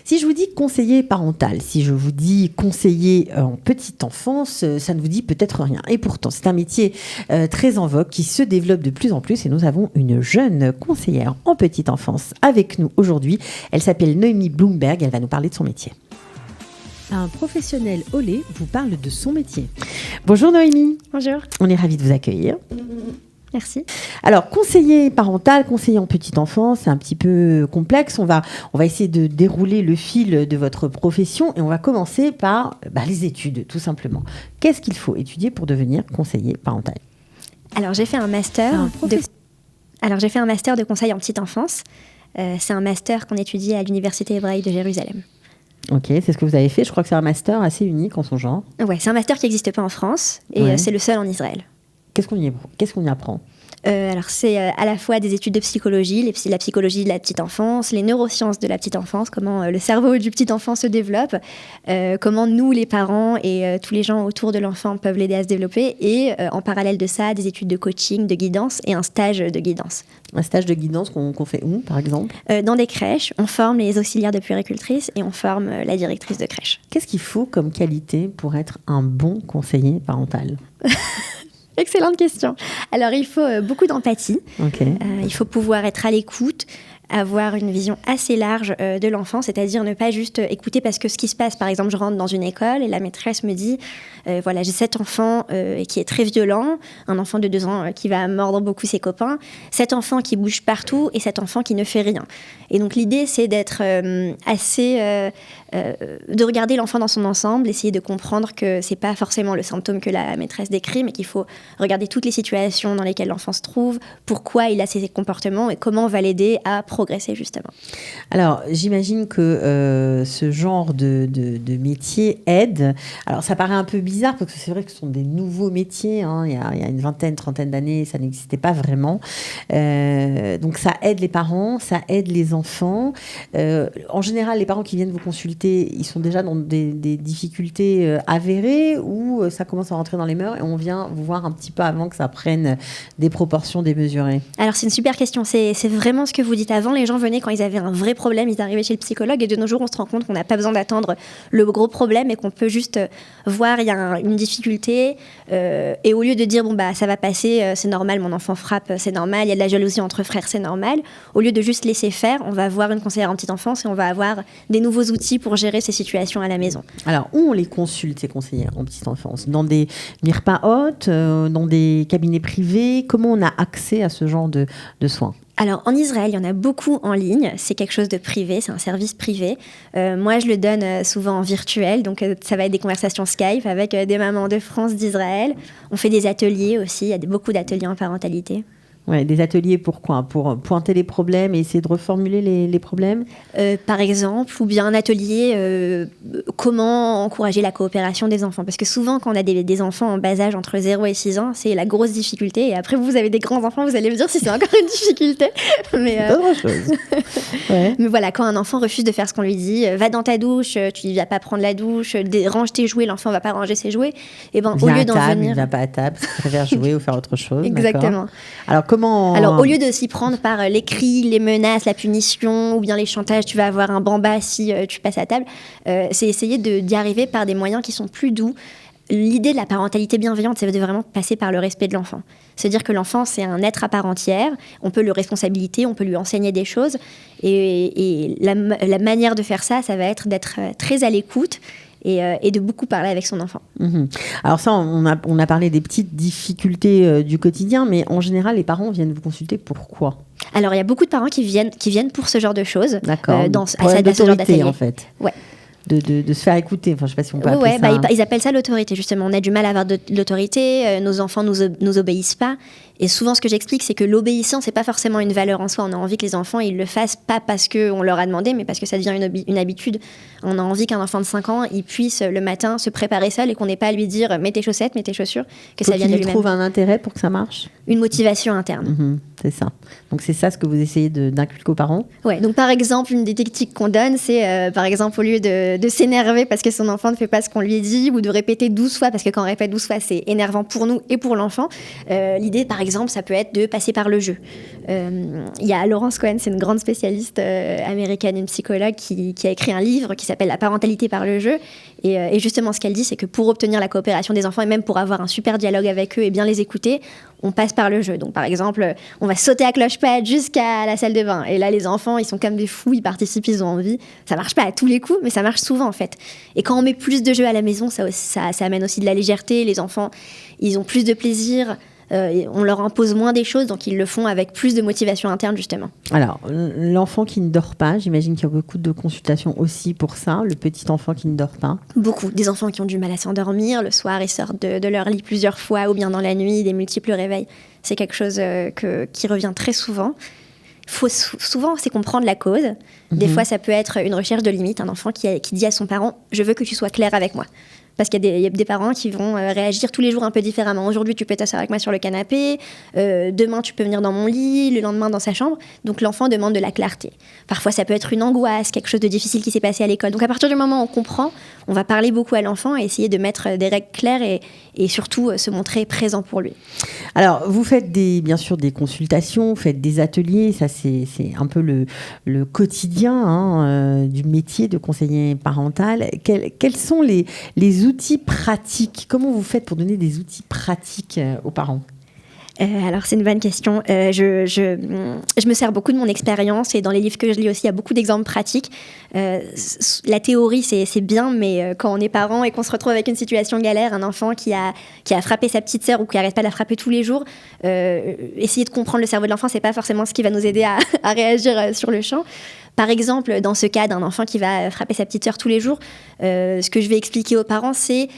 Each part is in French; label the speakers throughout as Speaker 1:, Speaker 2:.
Speaker 1: Si je vous dis conseiller parental, si je vous dis conseiller en petite enfance, ça ne vous dit peut-être rien. Et pourtant, c'est un métier très en vogue qui se développe de plus en plus et nous avons une jeune conseillère en petite enfance avec nous aujourd'hui. Elle s'appelle Noémie Bloomberg, elle va nous parler de son métier. Un professionnel au lait vous parle de son métier. Bonjour Noémie.
Speaker 2: Bonjour.
Speaker 1: On est ravis de vous accueillir.
Speaker 2: Merci.
Speaker 1: Alors, conseiller parental, conseiller en petite enfance, c'est un petit peu complexe. On va essayer de dérouler le fil de votre profession et on va commencer par les études, tout simplement. Qu'est-ce qu'il faut étudier pour devenir conseiller parental ?
Speaker 2: Alors, j'ai fait un master de conseil en petite enfance. C'est un master qu'on étudie à l'Université hébraïque de Jérusalem.
Speaker 1: Ok, c'est ce que vous avez fait. Je crois que c'est un master assez unique en son genre.
Speaker 2: Ouais, c'est un master qui n'existe pas en France et c'est le seul en Israël.
Speaker 1: Qu'est-ce qu'on y apprend ?
Speaker 2: Alors, c'est à la fois des études de psychologie, la psychologie de la petite enfance, les neurosciences de la petite enfance, comment le cerveau du petit enfant se développe, comment nous, les parents et tous les gens autour de l'enfant peuvent l'aider à se développer, et en parallèle de ça, des études de coaching, de guidance et un stage de guidance.
Speaker 1: Un stage de guidance qu'on fait où, par exemple ?
Speaker 2: Dans des crèches, on forme les auxiliaires de puéricultrice et on forme la directrice de crèche.
Speaker 1: Qu'est-ce qu'il faut comme qualité pour être un bon conseiller parental ?
Speaker 2: Excellente question. Alors, il faut beaucoup d'empathie.
Speaker 1: Okay.
Speaker 2: Il faut pouvoir être à l'écoute, avoir une vision assez large de l'enfant, c'est-à-dire ne pas juste écouter parce que ce qui se passe, par exemple, je rentre dans une école et la maîtresse me dit voilà, j'ai cet enfant qui est très violent, un enfant de 2 ans qui va mordre beaucoup ses copains, cet enfant qui bouge partout et cet enfant qui ne fait rien. Et donc l'idée, c'est d'être de regarder l'enfant dans son ensemble, essayer de comprendre que c'est pas forcément le symptôme que la maîtresse décrit, mais qu'il faut regarder toutes les situations dans lesquelles l'enfant se trouve, pourquoi il a ces comportements et comment on va l'aider à progresser justement. Alors,
Speaker 1: j'imagine que ce genre de métier aide. Alors, ça paraît un peu bizarre parce que c'est vrai que ce sont des nouveaux métiers. Hein. Il y a une vingtaine, trentaine d'années, ça n'existait pas vraiment. Donc, ça aide les parents, ça aide les enfants. En général, les parents qui viennent vous consulter, ils sont déjà dans des difficultés avérées ou ça commence à rentrer dans les mœurs et on vient vous voir un petit peu avant que ça prenne des proportions démesurées?
Speaker 2: Alors, c'est une super question. C'est vraiment ce que vous dites. Avant, les gens venaient quand ils avaient un vrai problème, ils arrivaient chez le psychologue et de nos jours, on se rend compte qu'on n'a pas besoin d'attendre le gros problème et qu'on peut juste voir il y a une difficulté et au lieu de dire ça va passer, c'est normal, mon enfant frappe, c'est normal, il y a de la jalousie entre frères, c'est normal. Au lieu de juste laisser faire, on va voir une conseillère en petite enfance et on va avoir des nouveaux outils pour gérer ces situations à la maison.
Speaker 1: Alors, où on les consulte, ces conseillères en petite enfance ? Dans des MIRPA hôtes, dans des cabinets privés ? Comment on a accès à ce genre de soins ?
Speaker 2: Alors, en Israël, il y en a beaucoup en ligne. C'est quelque chose de privé, c'est un service privé. Moi, je le donne souvent en virtuel. Donc, ça va être des conversations Skype avec des mamans de France, d'Israël. On fait des ateliers aussi. Il y a beaucoup d'ateliers en parentalité.
Speaker 1: Ouais, des ateliers pour quoi ? Pour pointer les problèmes et essayer de reformuler les problèmes ?
Speaker 2: Par exemple, ou bien un atelier comment encourager la coopération des enfants. Parce que souvent, quand on a des enfants en bas âge, entre 0 et 6 ans, c'est la grosse difficulté. Et après, vous avez des grands-enfants, vous allez me dire si c'est encore une difficulté.
Speaker 1: Mais, pas grand-chose.
Speaker 2: Ouais. Mais voilà, quand un enfant refuse de faire ce qu'on lui dit, va dans ta douche, tu ne vas pas prendre la douche, range tes jouets, l'enfant ne va pas ranger ses jouets. Et
Speaker 1: au lieu d'en venir... Il ne va pas à table, il préfère jouer ou faire autre chose.
Speaker 2: Exactement.
Speaker 1: Alors,
Speaker 2: au lieu de s'y prendre par les cris, les menaces, la punition ou bien les chantages, tu vas avoir un bamba si tu passes à table, c'est essayer d'y arriver par des moyens qui sont plus doux. L'idée de la parentalité bienveillante, c'est de vraiment passer par le respect de l'enfant. Se dire que l'enfant, c'est un être à part entière, on peut le responsabiliser, on peut lui enseigner des choses. Et la manière de faire ça, ça va être d'être très à l'écoute et de beaucoup parler avec son enfant.
Speaker 1: Mmh. Alors ça, on a parlé des petites difficultés du quotidien, mais en général, les parents viennent vous consulter pourquoi ?
Speaker 2: Alors, il y a beaucoup de parents qui viennent pour ce genre de choses.
Speaker 1: D'accord,
Speaker 2: à ce genre d'atelier.
Speaker 1: En fait.
Speaker 2: Ouais.
Speaker 1: De se faire écouter, enfin, je ne sais pas si on peut appeler ça...
Speaker 2: Ils appellent ça l'autorité, justement. On a du mal à avoir de l'autorité, nos enfants nous obéissent pas. Et souvent, ce que j'explique, c'est que l'obéissance, c'est pas forcément une valeur en soi. On a envie que les enfants, ils le fassent pas parce qu'on leur a demandé, mais parce que ça devient une habitude. On a envie qu'un enfant de 5 ans, il puisse le matin se préparer seul et qu'on n'ait pas à lui dire mets tes chaussettes, mets tes chaussures, que ça vienne de lui-même.
Speaker 1: Il trouve un intérêt pour que ça marche ?
Speaker 2: Une motivation interne.
Speaker 1: C'est ça. Donc, c'est ça ce que vous essayez d'inculquer aux parents ?
Speaker 2: Ouais, donc par exemple, une des techniques qu'on donne, c'est par exemple, au lieu de s'énerver parce que son enfant ne fait pas ce qu'on lui dit ou de répéter 12 fois, parce que quand on répète 12 fois, c'est énervant pour nous et pour l'enfant. L'idée, par exemple, ça peut être de passer par le jeu. Il y a Laurence Cohen, c'est une grande spécialiste américaine, une psychologue qui a écrit un livre qui s'appelle La parentalité par le jeu. Et justement, ce qu'elle dit, c'est que pour obtenir la coopération des enfants et même pour avoir un super dialogue avec eux et bien les écouter, on passe par le jeu. Donc, par exemple, on va sauter à cloche-patte jusqu'à la salle de bain. Et là, les enfants, ils sont comme des fous, ils participent, ils ont envie. Ça marche pas à tous les coups, mais ça marche souvent, en fait. Et quand on met plus de jeux à la maison, ça amène aussi de la légèreté. Les enfants, ils ont plus de plaisir. On leur impose moins des choses, donc ils le font avec plus de motivation interne, justement.
Speaker 1: Alors, l'enfant qui ne dort pas, j'imagine qu'il y a beaucoup de consultations aussi pour ça, le petit enfant qui ne dort pas.
Speaker 2: Beaucoup. Des enfants qui ont du mal à s'endormir. Le soir, ils sortent de leur lit plusieurs fois, ou bien dans la nuit, des multiples réveils. C'est quelque chose qui revient très souvent. Souvent, c'est comprendre la cause. Des fois, ça peut être une recherche de limite. Un enfant qui dit à son parent « Je veux que tu sois clair avec moi ». Parce qu'il y a des parents qui vont réagir tous les jours un peu différemment. Aujourd'hui, tu peux t'asseoir avec moi sur le canapé. Demain, tu peux venir dans mon lit. Le lendemain, dans sa chambre. Donc, l'enfant demande de la clarté. Parfois, ça peut être une angoisse, quelque chose de difficile qui s'est passé à l'école. Donc, à partir du moment où on comprend, on va parler beaucoup à l'enfant et essayer de mettre des règles claires et surtout se montrer présent pour lui.
Speaker 1: Alors, vous faites bien sûr des consultations, vous faites des ateliers. Ça, c'est un peu le quotidien du métier de conseiller parental. Quels sont les outils pratiques? Comment vous faites pour donner des outils pratiques aux parents?
Speaker 2: Alors, c'est une bonne question. Je me sers beaucoup de mon expérience et dans les livres que je lis aussi, il y a beaucoup d'exemples pratiques. La théorie, c'est bien, mais quand on est parent et qu'on se retrouve avec une situation galère, un enfant qui a frappé sa petite sœur ou qui n'arrête pas de la frapper tous les jours, essayer de comprendre le cerveau de l'enfant, c'est pas forcément ce qui va nous aider à réagir sur le champ. Par exemple, dans ce cas d'un enfant qui va frapper sa petite sœur tous les jours, ce que je vais expliquer aux parents, c'est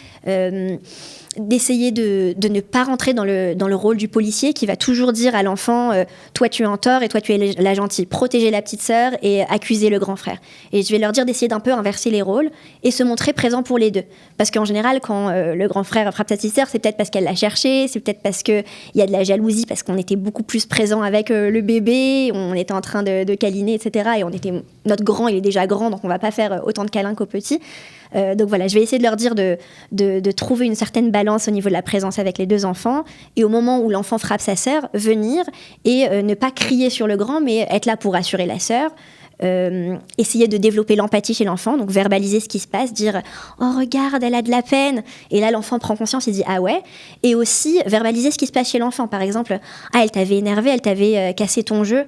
Speaker 2: d'essayer de ne pas rentrer dans le rôle du policier qui va toujours dire à l'enfant toi tu es en tort et toi tu es la gentille, protéger la petite sœur et accuser le grand frère. Et je vais leur dire d'essayer d'un peu inverser les rôles et se montrer présent pour les deux. Parce qu'en général, quand le grand frère frappe sa petite sœur, c'est peut-être parce qu'elle l'a cherché, c'est peut-être parce qu'il y a de la jalousie, parce qu'on était beaucoup plus présent avec le bébé, on était en train de câliner, etc. Et notre grand, il est déjà grand, donc on va pas faire autant de câlins qu'au petit. Donc voilà, je vais essayer de leur dire de trouver une certaine balance au niveau de la présence avec les deux enfants. Et au moment où l'enfant frappe sa sœur, venir et ne pas crier sur le grand, mais être là pour rassurer la sœur. Essayer de développer l'empathie chez l'enfant, donc verbaliser ce qui se passe, dire « Oh, regarde, elle a de la peine !» Et là, l'enfant prend conscience et dit « Ah ouais ?» Et aussi verbaliser ce qui se passe chez l'enfant. Par exemple, « Ah, elle t'avait énervé, elle t'avait cassé ton jeu. »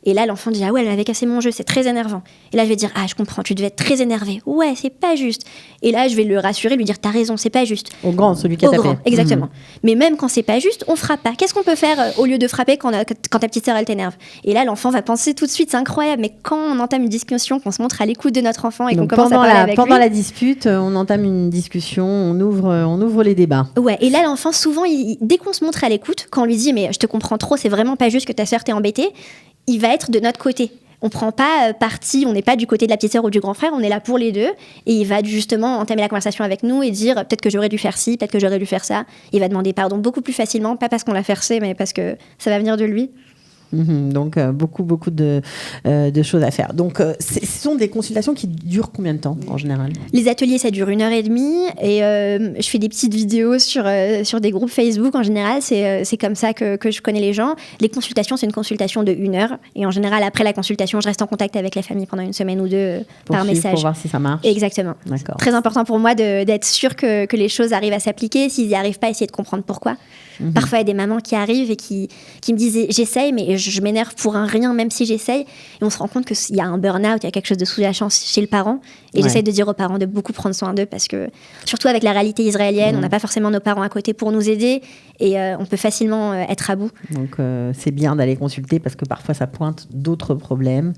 Speaker 2: Et là, l'enfant dit « Ah ouais, elle m'avait cassé mon jeu, c'est très énervant. » Et là, je vais dire « Ah, je comprends, tu devais être très énervé. Ouais, c'est pas juste. » Et là, je vais le rassurer, lui dire « T'as raison, c'est pas juste. »
Speaker 1: Au grand, celui qui a tapé.
Speaker 2: Au grand, exactement. Mais même quand c'est pas juste, on frappe pas. Qu'est-ce qu'on peut faire au lieu de frapper quand ta petite sœur, elle t'énerve? Et là, l'enfant va penser tout de suite, c'est incroyable. Mais quand on entame une discussion, qu'on se montre à l'écoute de notre enfant et qu'on commence à parler avec lui...
Speaker 1: Pendant la dispute, on entame une discussion, on ouvre les débats.
Speaker 2: Ouais, et là, l'enfant, souvent, dès qu'on se montre à l'écoute, quand on lui dit « Mais je te comprends trop, c'est vraiment pas juste que ta sœur t'ait embêtée », il va être de notre côté. On prend pas parti, on n'est pas du côté de la petite sœur ou du grand frère, on est là pour les deux. Et il va justement entamer la conversation avec nous et dire peut-être que j'aurais dû faire ci, peut-être que j'aurais dû faire ça. Il va demander pardon beaucoup plus facilement, pas parce qu'on l'a forcé, mais parce que ça va venir de lui.
Speaker 1: Donc, beaucoup de choses à faire. Donc, ce sont des consultations qui durent combien de temps, en général?
Speaker 2: Les ateliers, ça dure 1h30. Et je fais des petites vidéos sur des groupes Facebook. En général, c'est comme ça que je connais les gens. Les consultations, c'est une consultation de 1 heure. Et en général, après la consultation, je reste en contact avec la famille pendant une semaine ou deux par message.
Speaker 1: Pour voir si ça marche.
Speaker 2: Exactement.
Speaker 1: D'accord.
Speaker 2: Très important pour moi d'être sûr que les choses arrivent à s'appliquer. S'ils n'y arrivent pas, essayer de comprendre pourquoi. Parfois, il y a des mamans qui arrivent et qui me disent « J'essaye, mais je m'énerve pour un rien, même si j'essaye. » Et on se rend compte qu'il y a un burn-out, il y a quelque chose de sous-jacent chez le parent. Et j'essaye de dire aux parents de beaucoup prendre soin d'eux parce que, surtout avec la réalité israélienne, on n'a pas forcément nos parents à côté pour nous aider et on peut facilement être à bout.
Speaker 1: Donc, c'est bien d'aller consulter parce que parfois, ça pointe d'autres problèmes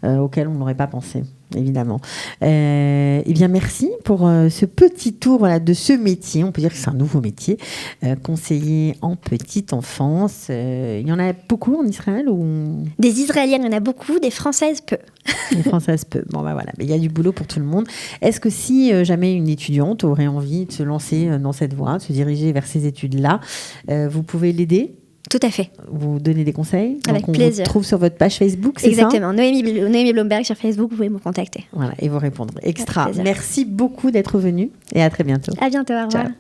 Speaker 1: auxquels on n'aurait pas pensé. Évidemment. Eh bien, merci pour ce petit tour de ce métier. On peut dire que c'est un nouveau métier, conseiller en petite enfance. Il y en a beaucoup en Israël ou... Des
Speaker 2: Israéliennes, il y en a beaucoup. Des Françaises, peu.
Speaker 1: Des Françaises, peu. Bon, ben voilà. Mais il y a du boulot pour tout le monde. Est-ce que si jamais une étudiante aurait envie de se lancer dans cette voie, de se diriger vers ces études-là, vous pouvez l'aider?
Speaker 2: Tout à fait.
Speaker 1: Vous donnez des conseils?
Speaker 2: Avec plaisir.
Speaker 1: On vous trouve sur votre page Facebook, c'est
Speaker 2: Exactement.
Speaker 1: ça?
Speaker 2: Noémie Blomberg sur Facebook, vous pouvez me contacter.
Speaker 1: Voilà, et vous répondrez. Extra. Merci beaucoup d'être venu et à très bientôt.
Speaker 2: À bientôt, au revoir.
Speaker 1: Ciao.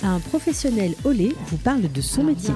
Speaker 1: Un professionnel au lait vous parle de son métier.